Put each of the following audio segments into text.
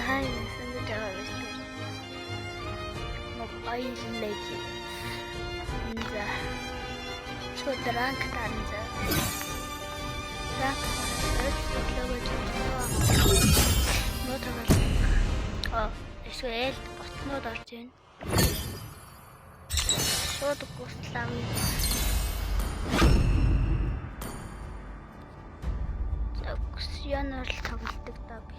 Behind us and the terrorist. Mobile Legends. So the rank danza. Rank oh, эсвэл ботнууд орж байна. Шууд гуслаа. Яанаар л тоглолтог даа би.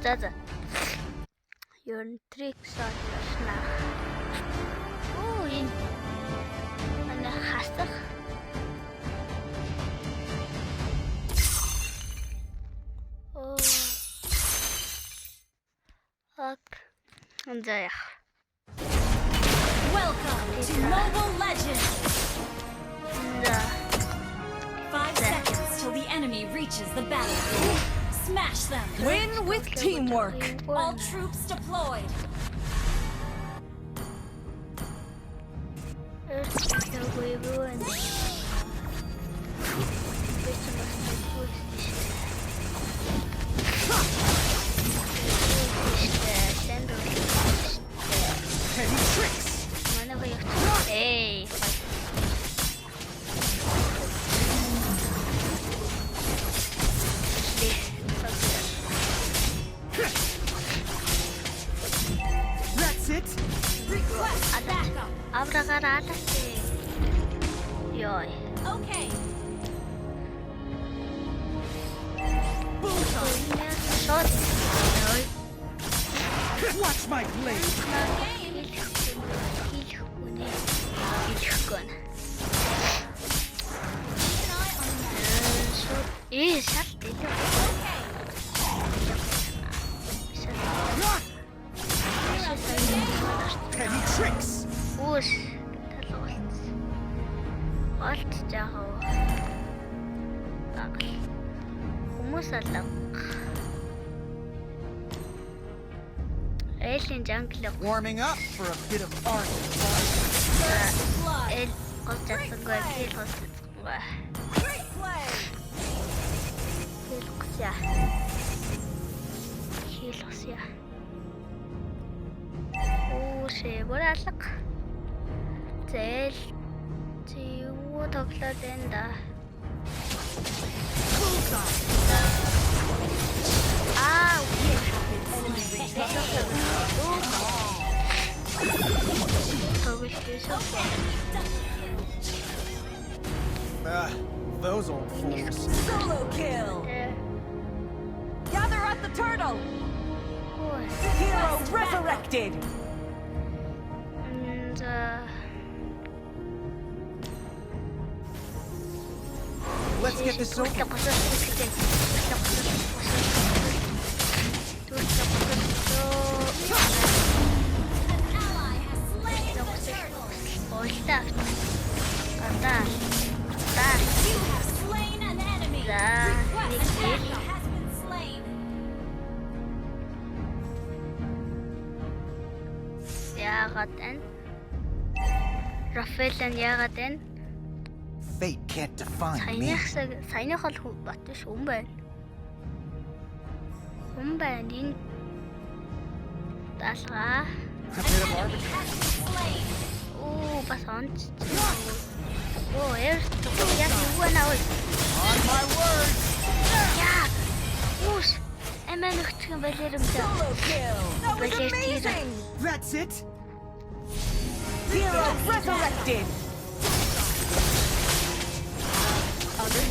За. Your trick shot на. Оо энэ манай хасах. Оо. Ок. Онзай. Welcome to Mobile Legends. 5 seconds till the enemy reaches the battlefield. Smash them! Win with teamwork! All troops deployed! Heavy tricks! Hey! That's it! Request backup! Abracadabra. Yoy. Okay. Shot. Yoy. Watch my blade! Heavy tricks! Ус талуулт. Олт жаахав. Хүмүүс алга. Элийн жангл. Warming up for a bit of art. Эл гоцсангаа хэл гоцсангаа. Great play! Хэл гоця. Хэл гоця. Бүр алга. Зээл юу тоглоод байна да. Those old fools. Solo kill! Gather at the turtle! Hero resurrected! Let's get this over. An ally has slain the turtle! You have slain an enemy! Request backup has been slain! Яагаад энэ? Рафаэлэн яагаад энэ? Fate can't define me. Саяных бол бат биш хүн байна. Хүн байна энэ. Даалгаа. A bit of arbitrage. Has been slain! Оо бас онц. Оо яг юу наа вэ? On my word! Яа. Ус. Эмэн өгчих юм байлэр юм даа. Solo kill! That was But amazing! That's it! Hero resurrected! Other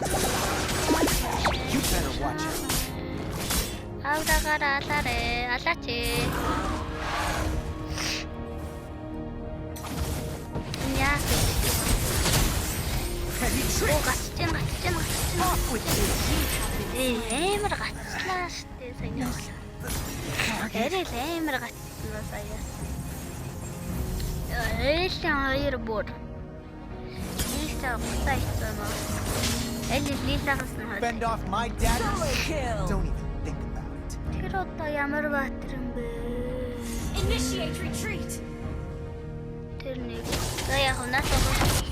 You better watch out. 아우다가라 알라레 알라치. 야. Heavy 오 trick. 갔잖아. Off with you. 램을 갔잖아. 그때서요. Target. 램을 갔잖아요. 일단 아이를 뭐. 일단 못다 있잖아. 엘리사가스는 Fend off my daggers. Solo kill. Don't even think about it. 티로또 야마르 바트름베. Initiate retreat. 들니. 너야 혼나서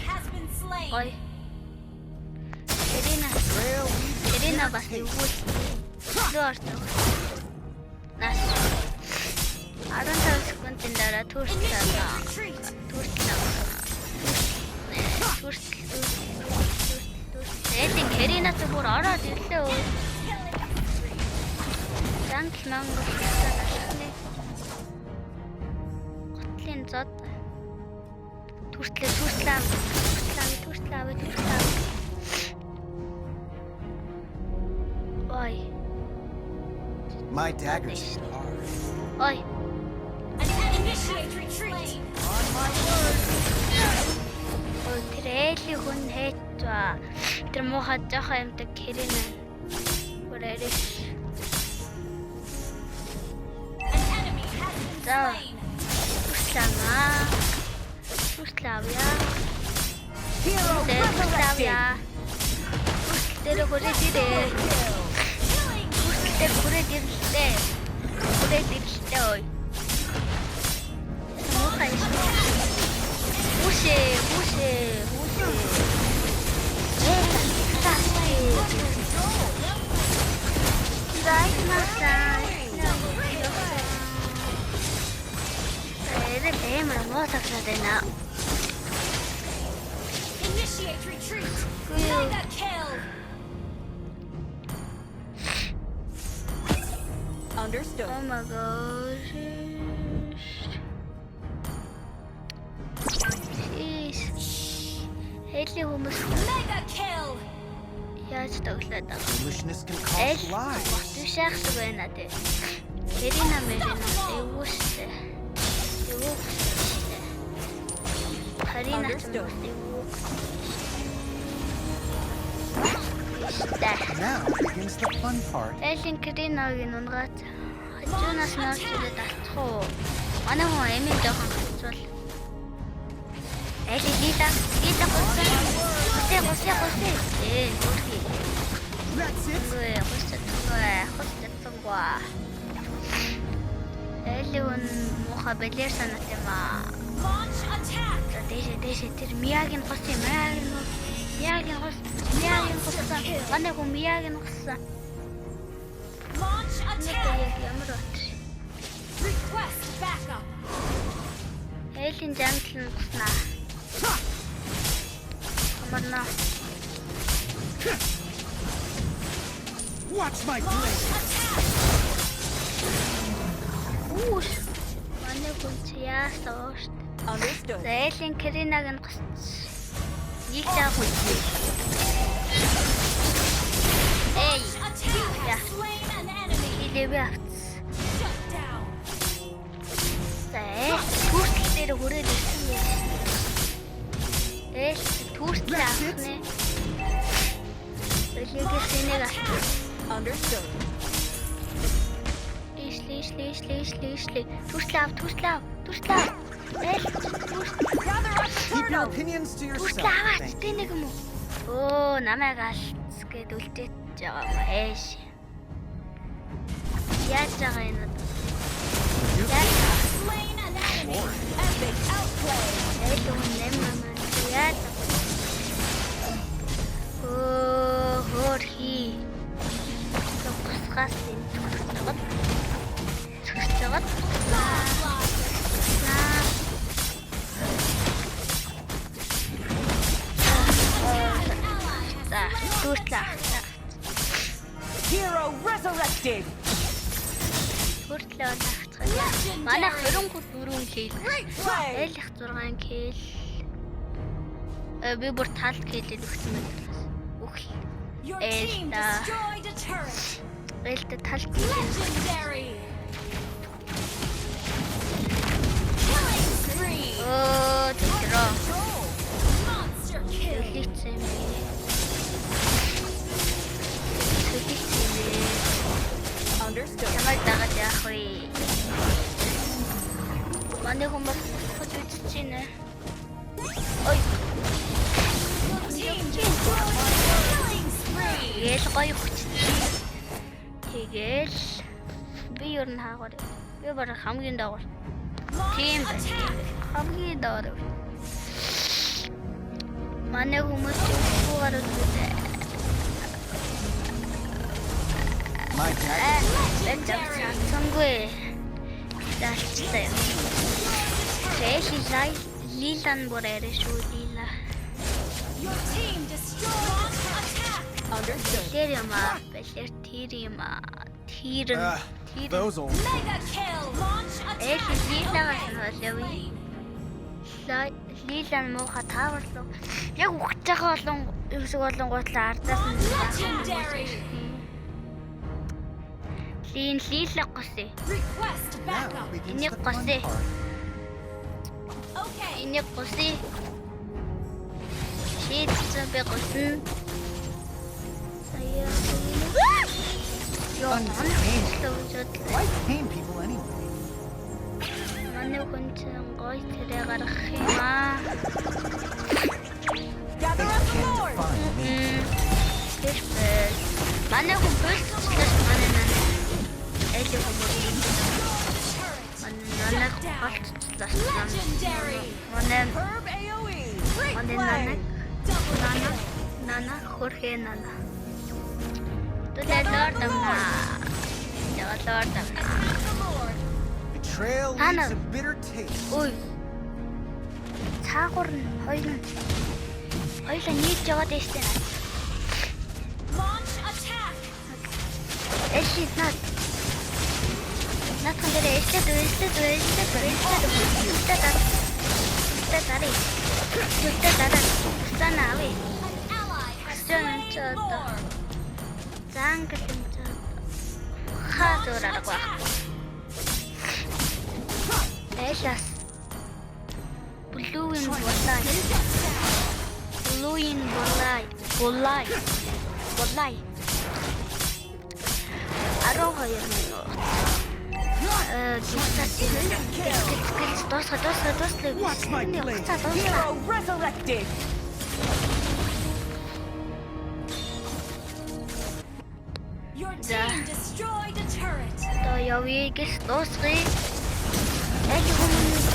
Has been slain. 어이. 에리나 봤을 때 들어왔어. 나스. 아름다운 습관된 나라 토스트하다. Retreat. 애들 게리나도 뭘 알아들려. 짱키만 거 비싸다 싶네. 거틀린 졌다. 토스트라브. 어이. My daggers hit hard. 어이. Initiate retreat. On my word. 트레일리 хүн хийж ба тэр муухай жоохон юмтай кэрэн бүрээрээ An enemy has been за slain. туславя Hero resurrected. тэр хүрээд ирээ тэр хүрээд ирлээ ой муухай 무시. Initiate retreat. Mega kill. Understood. Oh my gosh. Хейли хүмүүс Mega kill. яаж тоглоод байгаа. Foolishness can Эл cost lives. түшээх байна тий. Кэрина мэрина эвүүштэй. Харина Understood. Now begins the fun part. Элин Кэринагийн унгаад хажуунаас нөөцөд алцах уу? Манай хүн эмийн жоохон хацвал. Эли лида гуйсан. Гуйсан. Нүрхий. That's it. Гуйсан. Эли хүн муха бэлэр санат юм аа. Launch attack. За дэше тэр Миягийн госын Миягийн гос. Манай хүн Миягийн госон. Launch Нэг attack. яг ямар бат. Request backup. Элин жантлан госнаа. Амарна. Watch my blade. Үүш. Манай хүн яасан шүү дээ. Understood. Элин Кэринаг нь гоц. Нэг жаа хүн. Эй, Attack. Yeah. Slain an enemy. илэвэ авц. Shut down. Түүхтэл дээр хүрээд ирсэн юм. Түүхтэл авах нэ. Ölегээс энийг авах. Understood. Ишли. Түүхтэл. Gather up the Keep your turtle. opinions to yourself. Түүхтэл аваач Thank тэ you. нэг юм уу? Оо, намайг алц гэд үлдээч байгаа юм ээш. Яаж байгаа юм бэ? Slain an enemy. Epic outplay. Хөрхи. Төгсгас энэ төгсөж Hero resurrected. хүртлээ нагцгаа. Манай 24 кил. Great play. Элх 6 кил. Би бүр талд килээ өгсөн байна. Үхэл. Your team destroyed a turret. ээлтэй талт Legendary. Killing spree. тэдрөө Monster kill. хэлээцсэн бэ. Understood. Чамайг дагаад яах вэ? Манай хүмүүс хот үзэж байна. Ой, Your team destroyed a killing spree. тэгэл гоё хүчтэй. Тэгэл би юу н хаагаар. Би бараг хамгийн дагавар. Launch Тийм attack. хамгийн дагавар. Манай хүмүүс юугаар үздэг. My dad Сонгүй. Дaalцтай. Тэший лилан бороо шүү лила. Your team destroyed attack. Understood. Тэр юм аа, бэлэр тэр юм аа. Тэр those old. Mega kill. Launch attack. лилагаас нь болов. Лилан мууха тааварлуу. Яг ухаж байгаа болон өсөг болон гутлаа ардаас нь Legendary. лилаг госи. Request Now backup. begins Ini the fun kasi. part. Okay. Энийг госи. Шийдсэн би госно. Сая. Ёо, Why tame people anyway? манай хүн чинь гоё тэрэ гаргах юм аа. Gather They up the can't Lord. find me. Тэс. Манай хүн болчихлоо манай наа. Эли хүмүүс. Манай болчихлоо. Legendary. Манай Herb AoE. Freak манай flag. нана хөрхөө нана. Төлөөлөр дамна. Төлөөлөр дамна. The Lord. Betrayal Hannah. leaves a bitter taste. Ой. Цаагур нь хоёулаа нийлж яваад байстай. Launch attack. Эши нат. Натхан дээр эшэд. Санаави. An ally has Still slain inside the- Lord. Заангт хаасураа. Эшас. Блүүин болай. 12 минут. Watch my blade. Hero resurrected. Your team destroyed a turret. Одоо явъя гэж дуусгая. Яг хүмүүс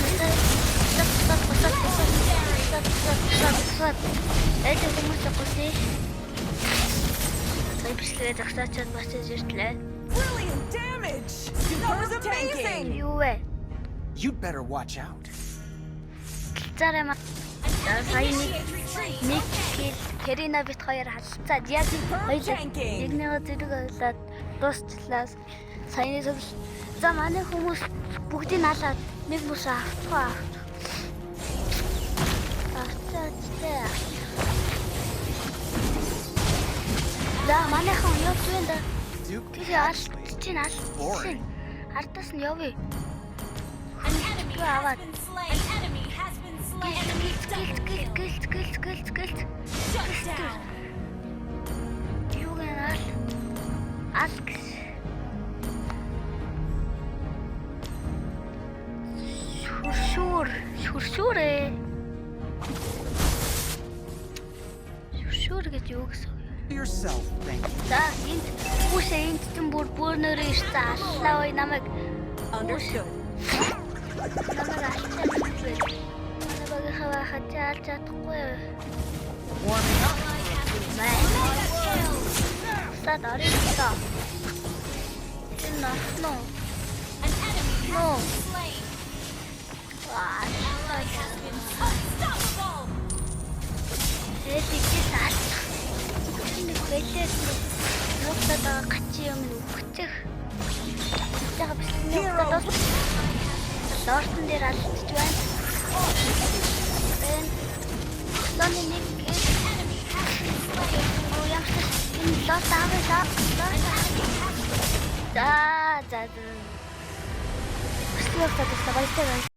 яг хүмүүс госээ. Тэвчлээ загсаачаад бацаж иртлээ. Brilliant damage. That was amazing. Юу вэ? You'd better watch out. Цаараа An enemy Sign it. initiate retreat. нэг хэл Карина бит хоёр халцаад яг хоёул tanking. нэгнийгээ зэрэг ойлаад дуусчлаа. Саяны зөв. За манай хүмүүс бүгдийг наалаад нэг мөс авчихаа. Авцаатай. За манайхан явж байна да. Duke Тэр actually. чинь алцсан. Ардаас нь явъя. An enemy Wow. has been slain. An enemy has been slain. Enemy double kill. Гэлт. Shut down. Юу гэнэ ал гэж. Шүршүрээ. Шүршүр гэж юу гэсэн үг вэ? Yourself, thank you. За энд хүүшээ энд чинь бүрнөрөө ирсэн аллаа ой намайг Understood. алчаад байна. Манай баг хаваа хачаал чадахгүй. Warming up. Мэй. Сад арилтаа. Энэ нөө. An enemy No. has been slain. Ваа. Ally has been unstoppable. Эсэж саад. Энэ хэлээд нуутаа гачи юм үхчих. Яг бисний нуутаа доортон дээр алдчих байна. Энэ лоны нэг Enemy has been slain. ямар ч энэ Lost аваа. За. Өстөг тастай баяртай.